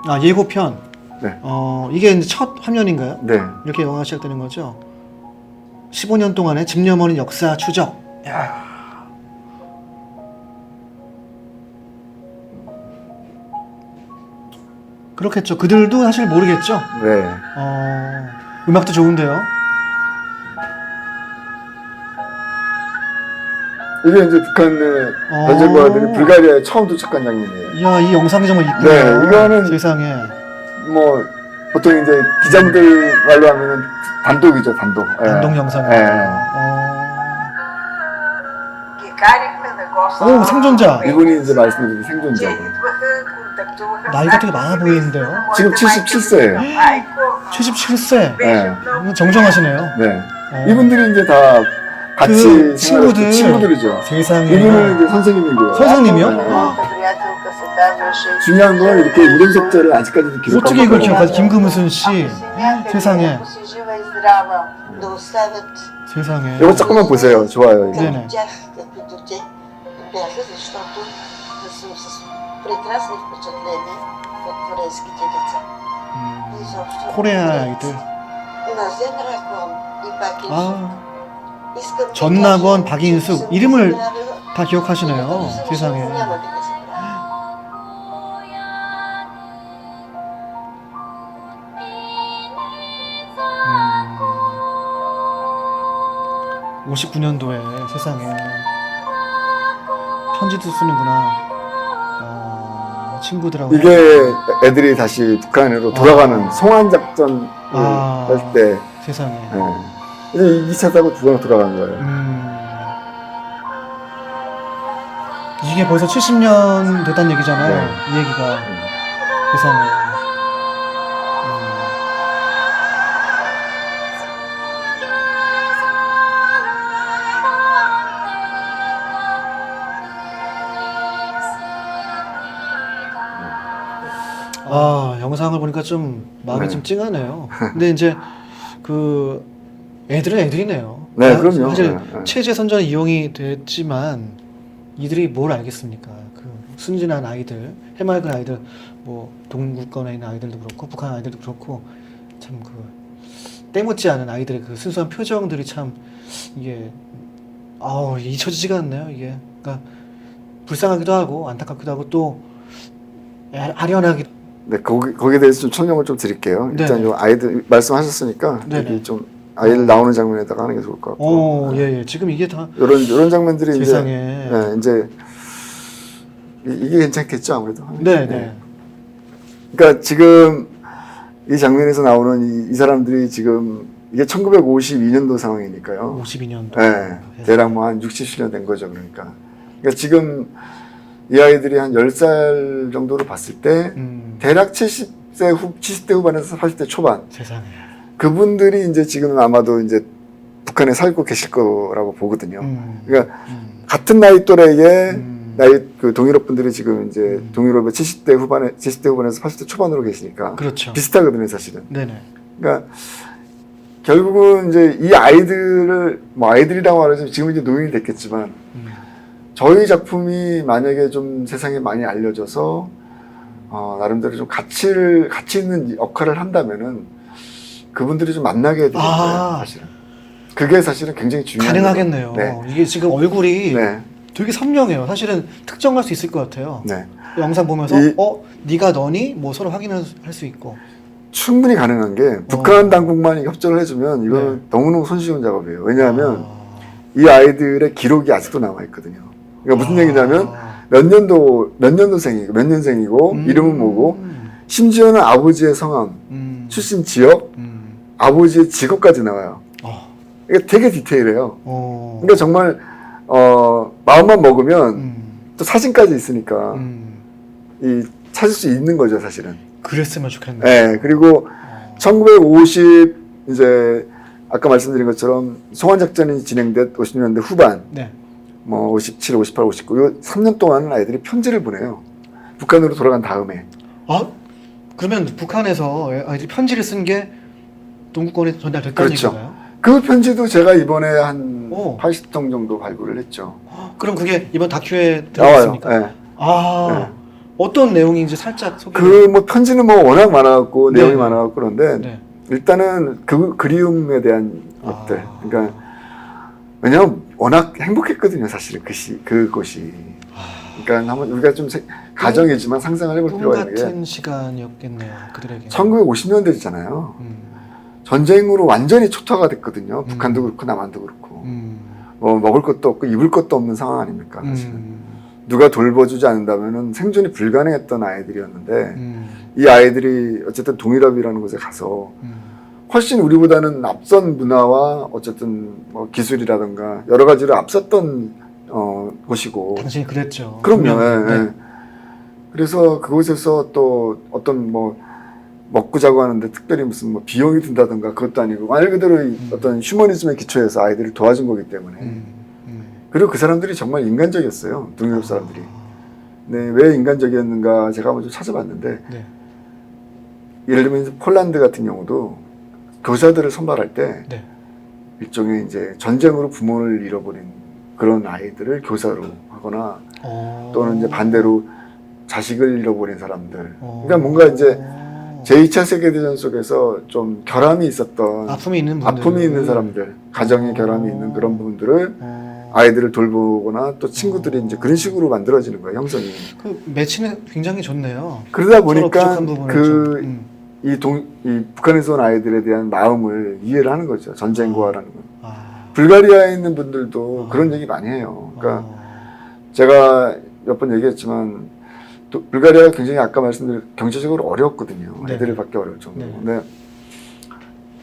아, 예고편. 네. 이게 이제 첫 화면인가요? 네. 이렇게 영화가 시작되는 거죠. 15년 동안의 집념어린 역사 추적. 야. 그렇겠죠. 그들도 사실 모르겠죠. 네. 음악도 좋은데요. 이게 이제 북한의 전쟁과들이 불가리아에 처음 도착한 장면이에요. 이야, 이 영상이 정말 이쁘네요. 네, 이거는 세상에. 뭐 보통 이제 기자분들 말로 하면은 단독이죠, 단독. 단독 영상이죠. 오, 생존자. 이분이 이제 말씀드린 생존자고. 나이가 되게 많아 보이는데요. 지금 77세예요. 77세. 네. 정정하시네요. 네. 이분들이 이제 다 같이 그 친구들이죠. 세상에. 이분은 이제 선생님이고요. 선생님이요? 네. 중요한 건 이렇게 이름 석자를 아직까지도 기록하고 어떻게 이걸 기억하지? 김금순 씨. 세상에. 세상에. 이거 조금만 보세요. 좋아요. 이거. 네네. 코레아 아이들. 전낙원, 박인숙 이름을 다 기억하시네요. 세상에. 59년도에 세상에 편지도 쓰는구나. 친구들하고. 이게 애들이 다시 북한으로 돌아가는 송환 작전 할 때. 세상에. 네. 이제 2차 타고 돌아간 거예요. 이게 벌써 70년 됐다는 얘기잖아요. 네. 이 얘기가. 세상에. 영상을 보니까 좀 마음이 좀 찡하네요. 근데 이제 그 애들은 애들이네요. 네, 그럼요. 사실 네. 체제 선전에 이용이 됐지만 이들이 뭘 알겠습니까? 그 순진한 아이들, 해맑은 아이들, 뭐 동국권에 있는 아이들도 그렇고 북한 아이들도 그렇고 참 그 때묻지 않은 아이들의 그 순수한 표정들이 참 이게 잊혀지지가 않네요. 이게 그러니까 불쌍하기도 하고 안타깝기도 하고 또 아련하기도. 네, 거기에 대해서 좀 설명을 좀 드릴게요. 일단 요 아이들 말씀하셨으니까 여기 좀 아이들 나오는 장면에다가 하는 게 좋을 것 같고. 예. 지금 이게 다 이런 장면들이 세상에. 이제 이게 괜찮겠죠, 아무래도. 네. 그러니까 지금 이 장면에서 나오는 이 사람들이 지금 이게 1952년도 상황이니까요. 52년도. 네. 대략 뭐 한 60, 70년 된 거죠, 그러니까. 그러니까 지금 이 아이들이 한 10살 정도로 봤을 때 대략 70대 후반에서 40대 초반. 세상에. 그분들이 이제 지금 아마도 이제 북한에 살고 계실 거라고 보거든요. 그러니까 같은 나이 또래에 나이 그 동유럽 분들이 지금 이제 동유럽의 70대 후반에서 80대 초반으로 계시니까 그렇죠. 비슷하거든요, 사실은. 네네. 그러니까 결국은 이제 이 아이들을 뭐 아이들이라고 말하자면 지금 이제 노인이 됐겠지만 저희 작품이 만약에 좀 세상에 많이 알려져서 나름대로 좀 가치 있는 역할을 한다면은 그분들이 좀 만나게 되는 거예요, 사실은. 그게 사실은 굉장히 중요한 가능하겠네요. 네. 이게 지금 얼굴이 네. 되게 선명해요. 사실은 특정할 수 있을 것 같아요. 네. 영상 보면서 네가 너니? 뭐 서로 확인할 수 있고. 충분히 가능한 게 북한 당국만이 협조를 해주면 이거는 너무너무 손쉬운 작업이에요. 왜냐하면 이 아이들의 기록이 아직도 남아있거든요. 그러니까 무슨 얘기냐면 몇 년도생이고 몇 년생이고 이름은 뭐고 심지어는 아버지의 성함, 출신 지역, 아버지의 직업까지 나와요. 이게 되게 디테일해요. 그러니까 정말 마음만 먹으면 또 사진까지 있으니까 이 찾을 수 있는 거죠, 사실은. 그랬으면 좋겠네요. 네, 그리고 1950 이제 아까 말씀드린 것처럼 송환 작전이 진행된 50년대 후반, 네. 뭐 57, 58, 59, 요 3년 동안은 아이들이 편지를 보내요. 북한으로 돌아간 다음에. 그러면 북한에서 아이들이 편지를 쓴 게 동구권에 전달됐다는 그렇죠. 얘기인가요? 그 편지도 제가 이번에 한 80통 정도 발굴을 했죠. 그럼 그게 이번 다큐에 나와요. 들어갔습니까? 네. 어떤 내용인지 살짝 소개. 뭐 편지는 뭐 워낙 많아갖고 내용이 많아갖고 그런데 네. 일단은 그 그리움에 대한 것들. 그러니까 왜냐면 워낙 행복했거든요, 사실은 그곳이. 그러니까 한번 우리가 좀 가정이지만 상상을 해볼 필요가 있는 게 같은 시간이었겠네요, 그들에게. 1950년대잖아요. 전쟁으로 완전히 초토화가 됐거든요. 북한도 그렇고 남한도 그렇고. 뭐 먹을 것도 없고 입을 것도 없는 상황 아닙니까, 사실은. 누가 돌봐주지 않는다면은 생존이 불가능했던 아이들이었는데 이 아이들이 어쨌든 동유럽이라는 곳에 가서 훨씬 우리보다는 앞선 문화와 어쨌든 뭐 기술이라든가 여러 가지를 앞섰던 곳이고. 당신이 그랬죠. 그럼요. 네. 그래서 그곳에서 또 어떤 뭐 먹고 자고 하는데 특별히 무슨 뭐 비용이 든다든가 그것도 아니고 말 그대로 어떤 휴머니즘의 기초에서 아이들을 도와준 거기 때문에. 그리고 그 사람들이 정말 인간적이었어요. 동유럽 사람들이. 네, 왜 인간적이었는가 제가 한번 좀 찾아봤는데 예를 들면 폴란드 같은 경우도 교사들을 선발할 때 일종의 이제 전쟁으로 부모를 잃어버린 그런 아이들을 교사로 하거나 또는 이제 반대로 자식을 잃어버린 사람들. 그러니까 뭔가 이제 제2차 세계대전 속에서 좀 결함이 있었던 아픔이 있는 사람들, 가정에 결함이 있는 그런 부분들을 아이들을 돌보거나 또 친구들이 이제 그런 식으로 만들어지는 거예요, 형성이. 그 매치는 굉장히 좋네요. 그러다 보니까 이 북한에서 온 아이들에 대한 마음을 이해를 하는 거죠. 전쟁과라는 건. 불가리아에 있는 분들도 그런 얘기 많이 해요. 그러니까 제가 몇 번 얘기했지만 불가리아가 굉장히 아까 말씀드린 경제적으로 어려웠거든요. 애들을 받기 어려울 정도로. 근데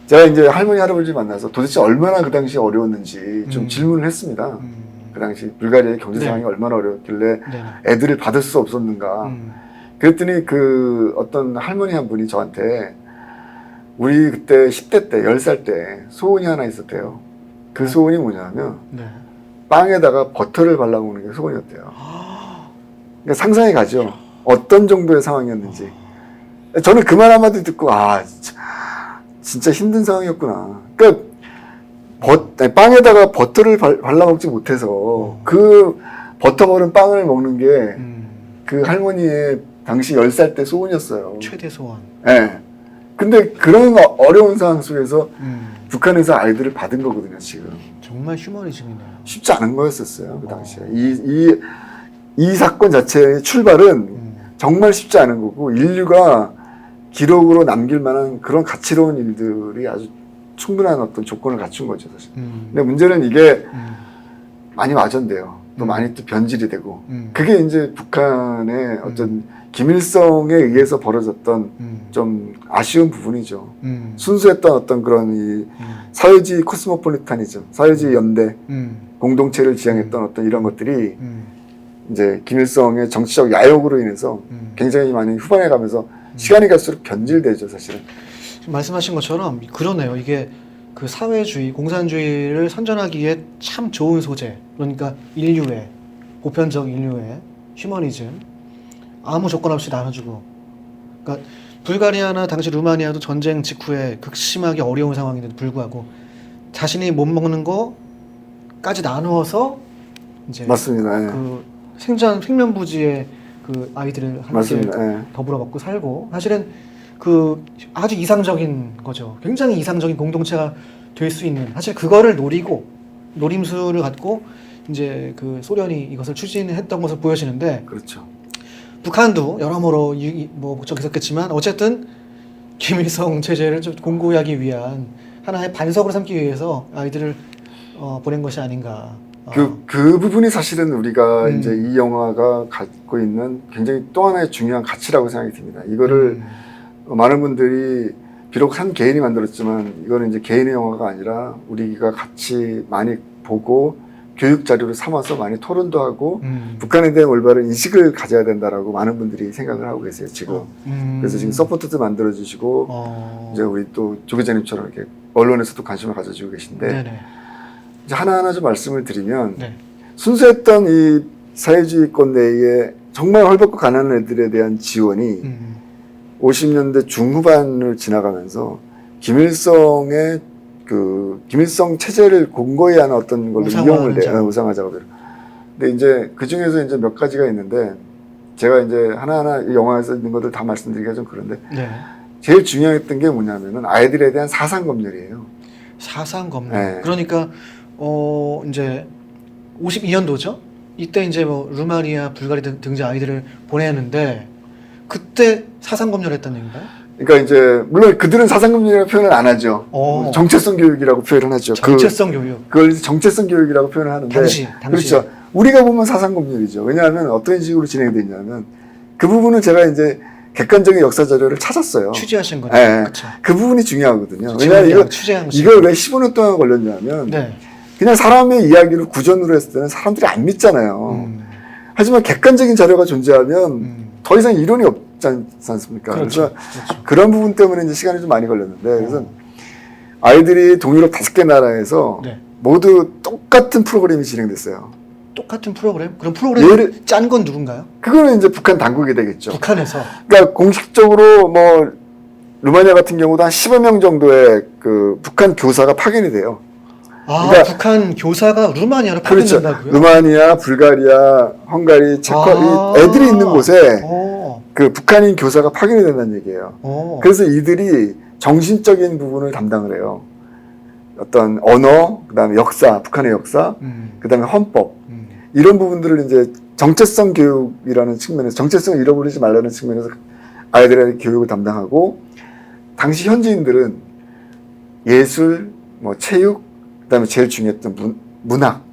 제가 이제 할머니 할아버지 만나서 도대체 얼마나 그 당시 어려웠는지 좀 질문을 했습니다. 그 당시 불가리아의 경제 상황이 얼마나 어려웠길래 애들을 받을 수 없었는가. 그랬더니 그 어떤 할머니 한 분이 저한테 우리 그때 10대 때 10살 때 소원이 하나 있었대요. 그 소원이 뭐냐면 빵에다가 버터를 발라먹는 게 소원이었대요. 그러니까 상상이 가죠. 어떤 정도의 상황이었는지. 저는 그 말 한마디 듣고 진짜 힘든 상황이었구나. 그러니까 빵에다가 버터를 발라먹지 못해서 그 버터 바른 빵을 먹는 게 그 할머니의 당시 10살 때 소원이었어요. 최대 소원. 네. 근데 그런 어려운 상황 속에서 북한에서 아이들을 받은 거거든요, 지금. 정말 휴머니즘이네요. 쉽지 않은 거였었어요, 그 당시에. 이 사건 자체의 출발은 정말 쉽지 않은 거고, 인류가 기록으로 남길 만한 그런 가치로운 일들이 아주 충분한 어떤 조건을 갖춘 거죠, 사실. 근데 문제는 이게 많이 와전돼요. 또 많이 또 변질이 되고. 그게 이제 북한의 어떤 김일성에 의해서 벌어졌던 좀 아쉬운 부분이죠. 순수했던 어떤 그런 이 사회주의 코스모폴리타니즘, 사회주의 연대, 공동체를 지향했던 어떤 이런 것들이 이제 김일성의 정치적 야욕으로 인해서 굉장히 많이 후반에 가면서 시간이 갈수록 변질되죠, 사실은. 지금 말씀하신 것처럼 그러네요. 이게 그 사회주의, 공산주의를 선전하기에 참 좋은 소재. 그러니까 인류애, 보편적 인류의 휴머니즘 아무 조건 없이 나눠주고, 그러니까 불가리아나 당시 루마니아도 전쟁 직후에 극심하게 어려운 상황인데도 불구하고 자신이 못 먹는 거까지 나누어서 이제 맞습니다. 예. 그 생명 부지의 그 아이들을 함께 맞습니다. 예. 더불어 먹고 살고, 사실은 그 아주 이상적인 거죠. 굉장히 이상적인 공동체가 될 수 있는, 사실 그거를 노리고 노림수를 갖고 이제 그 소련이 이것을 추진했던 것을 보여지는데, 그렇죠. 북한도 여러모로 뭐 목적이 있었겠지만 어쨌든 김일성 체제를 좀 공고하기 위한 하나의 반석으로 삼기 위해서 아이들을 보낸 것이 아닌가. 그 부분이 사실은 우리가 이제 이 영화가 갖고 있는 굉장히 또 하나의 중요한 가치라고 생각이 듭니다. 이거를 많은 분들이 비록 한 개인이 만들었지만 이거는 이제 개인의 영화가 아니라 우리가 같이 많이 보고 교육 자료를 삼아서 많이 토론도 하고 북한에 대한 올바른 인식을 가져야 된다라고 많은 분들이 생각을 하고 계세요, 지금. 그래서 지금 서포트도 만들어 주시고 이제 우리 또 조 기자님처럼 이렇게 언론에서도 관심을 가져주고 계신데, 네네. 이제 하나하나 좀 말씀을 드리면, 네. 순수했던 이 사회주의권 내에 정말 헐벗고 가난한 애들에 대한 지원이 50년대 중후반을 지나가면서 김일성의 김일성 체제를 공고히 하는 어떤 걸로 이용을 해요. 우상화 작업을. 근데 이제 그 중에서 이제 몇 가지가 있는데, 제가 이제 하나하나 이 영화에서 있는 것들 다 말씀드리기가 좀 그런데, 네. 제일 중요했던 게 뭐냐면은 아이들에 대한 사상검열이에요. 사상검열. 네. 그러니까, 이제 52년도죠? 이때 이제 뭐 루마니아, 불가리아 등지 아이들을 보내는데, 그때 사상검열했다는 얘기인가요? 그러니까 이제 물론 그들은 사상검열이라고 표현을 안 하죠. 정체성 교육이라고 표현을 하죠. 정체성 교육. 그걸 정체성 교육이라고 표현을 하는데, 당시. 그렇죠. 우리가 보면 사상검열이죠. 왜냐하면 어떤 식으로 진행되어 있냐면, 그 부분은 제가 이제 객관적인 역사 자료를 찾았어요. 취재하신 거죠. 네. 그쵸. 그 부분이 중요하거든요. 왜냐하면 이걸 왜 15년 동안 걸렸냐면, 네. 그냥 사람의 이야기를 구전으로 했을 때는 사람들이 안 믿잖아요. 하지만 객관적인 자료가 존재하면 더 이상 이론이 없지 않습니까? 그렇죠. 그래서 그런 부분 때문에 이제 시간이 좀 많이 걸렸는데, 그래서 아이들이 동유럽 5개 나라에서 네. 모두 똑같은 프로그램이 진행됐어요. 똑같은 프로그램? 그럼 프로그램을 짠 건 누군가요? 그거는 이제 북한 당국이 되겠죠. 북한에서. 그러니까 공식적으로 뭐 루마니아 같은 경우도 한 15명 정도의 그 북한 교사가 파견이 돼요. 그러니까 북한 교사가 루마니아로 파견된다고요? 그렇죠. 루마니아, 불가리아, 헝가리, 체코 애들이 있는 곳에 그 북한인 교사가 파견이 된다는 얘기예요. 그래서 이들이 정신적인 부분을 담당을 해요. 어떤 언어, 그다음에 역사, 북한의 역사, 그다음에 헌법 이런 부분들을 이제 정체성 교육이라는 측면에서, 정체성을 잃어버리지 말라는 측면에서 아이들의 교육을 담당하고, 당시 현지인들은 예술, 뭐 체육, 그다음에 제일 중요했던 문학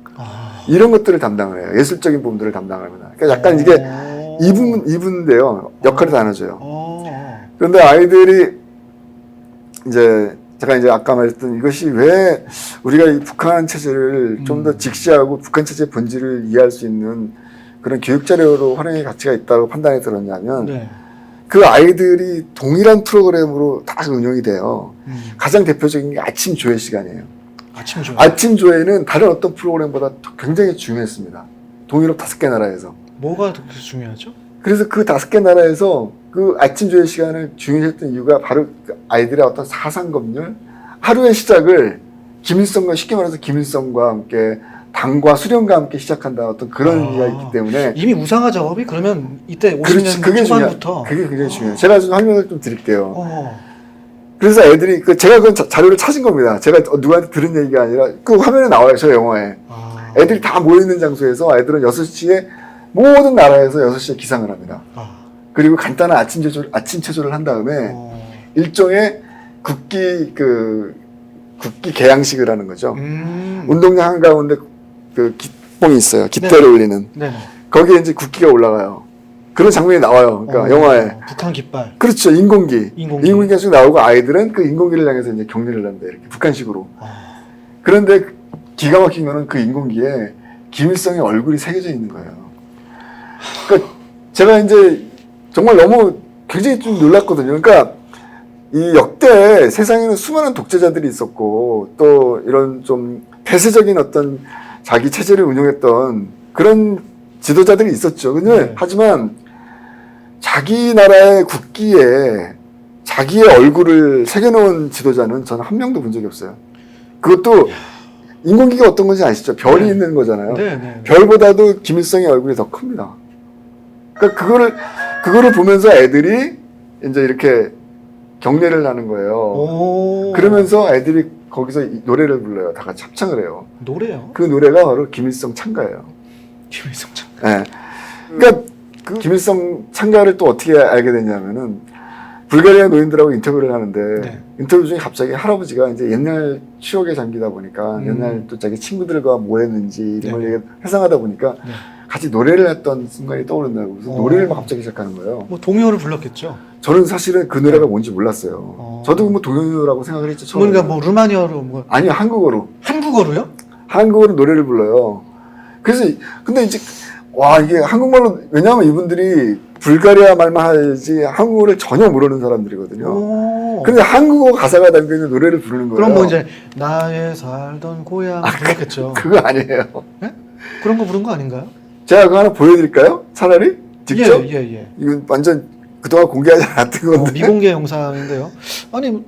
이런 것들을 담당을 해요. 예술적인 부분들을 담당합니다. 그러니까 약간 이게 이분인데요. 역할이 나눠져요. 그런데 아이들이 이제 제가 이제 아까 말했던 이것이 왜 우리가 이 북한 체제를 좀 더 직시하고 북한 체제의 본질을 이해할 수 있는 그런 교육 자료로 활용의 가치가 있다고 판단이 들었냐면, 네. 그 아이들이 동일한 프로그램으로 다 운영이 돼요. 가장 대표적인 게 아침 조회 시간이에요. 아침 조회는 다른 어떤 프로그램보다 굉장히 중요했습니다. 동유럽 5개 나라에서. 뭐가 그렇게 중요하죠? 그래서 그 5개 나라에서 그 아침 조회 시간을 중요했던 이유가 바로 그 아이들의 어떤 사상검열, 하루의 시작을 김일성과, 쉽게 말해서 김일성과 함께 당과 수령과 함께 시작한다, 어떤 그런 이야기이기 때문에. 이미 우상화 작업이 그러면 이때 50년 그게 초반부터. 그게 굉장히 중요해요. 제가 좀 설명을 좀 드릴게요. 그래서 애들이 제가 그 자료를 찾은 겁니다. 제가 누구한테 들은 얘기가 아니라 그 화면에 나와요, 저 영화에. 애들이 다 모여있는 장소에서 애들은 6시에 모든 나라에서 6시에 기상을 합니다. 그리고 간단한 아침 체조를 한 다음에 일종의 국기 개양식을 하는 거죠. 운동장 한가운데 그 기뽕이 있어요. 깃대를 올리는. 네네. 거기에 이제 국기가 올라가요. 그런 장면이 나와요. 그러니까 영화에. 북한 깃발. 그렇죠. 인공기가 쭉 나오고 아이들은 그 인공기를 향해서 이제 격리를 합니다. 이렇게 북한식으로. 그런데 기가 막힌 거는 그 인공기에 김일성의 얼굴이 새겨져 있는 거예요. 그러니까 제가 이제 정말 너무 굉장히 좀 놀랐거든요. 그러니까 이 역대 세상에는 수많은 독재자들이 있었고, 또 이런 좀 폐쇄적인 어떤 자기 체제를 운영했던 그런 지도자들이 있었죠. 근데 네. 하지만 자기 나라의 국기에 자기의 얼굴을 새겨놓은 지도자는 저는 한 명도 본 적이 없어요. 그것도 인공기가 어떤 건지 아시죠? 별이 네. 있는 거잖아요. 네, 네. 별보다도 김일성의 얼굴이 더 큽니다. 그러니까 그거를 보면서 애들이 이제 이렇게 경례를 하는 거예요. 오. 그러면서 애들이 거기서 노래를 불러요. 다 같이 합창을 해요. 노래요? 그 노래가 바로 김일성 찬가예요. 김일성 참. 예. 그러니까 그 김일성 찬가를 또 어떻게 알게 됐냐면은 불가리아 노인들하고 인터뷰를 하는데 네. 인터뷰 중에 갑자기 할아버지가 이제 옛날 추억에 잠기다 보니까 옛날 또 자기 친구들과 뭐 했는지 이런 걸 회상하다 보니까 네. 같이 노래를 했던 순간이 떠오른다고 그래서 노래를 막 갑자기 시작하는 거예요. 뭐 동요를 불렀겠죠. 저는 사실은 그 노래가 뭔지 몰랐어요. 저도 뭐 동요라고 생각을 했죠. 처음에. 그러니까 뭐 루마니아로 뭐 아니요, 한국어로. 한국어로요? 한국어로 노래를 불러요. 그래서 근데 이제 와 이게 한국말로 왜냐하면 이분들이 불가리아 말만 하지 한국어를 전혀 모르는 사람들이거든요. 오. 근데 한국어 가사가 담겨 있는 노래를 부르는 거예요. 그럼 뭐 이제 나의 살던 고향 불렀겠죠. 그거 아니에요. 네? 그런 거 부른 거 아닌가요? 제가 그거 하나 보여드릴까요? 차라리 직접. 예. 이건 완전 그동안 공개하지 않았던 건데. 미공개 영상인데요. 아니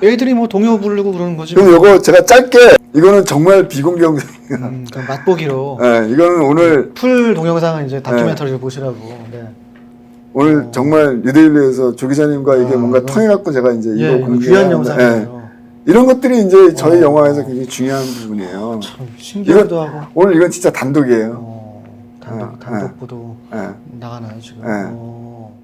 애들이 뭐 동요 부르고 그러는 거지. 그럼 요거 제가 짧게 이거는 정말 비공개 영상이에요. 그러니까 맛보기로 네, 이거는 오늘 풀 동영상은 이제 다큐멘터리를 보시라고. 네. 오늘 정말 뉴데일리에서 조 기자님과 이게 뭔가 이건- 통해갖고 제가 이제 이거 예, 공개한 귀한 영상이에요. 이런 것들이 이제 저희 영화에서 굉장히 중요한 부분이에요. 참 신기하기도 하고. 오늘 이건 진짜 단독이에요. 단독 보도 예. 나가나요 지금? 예. 어.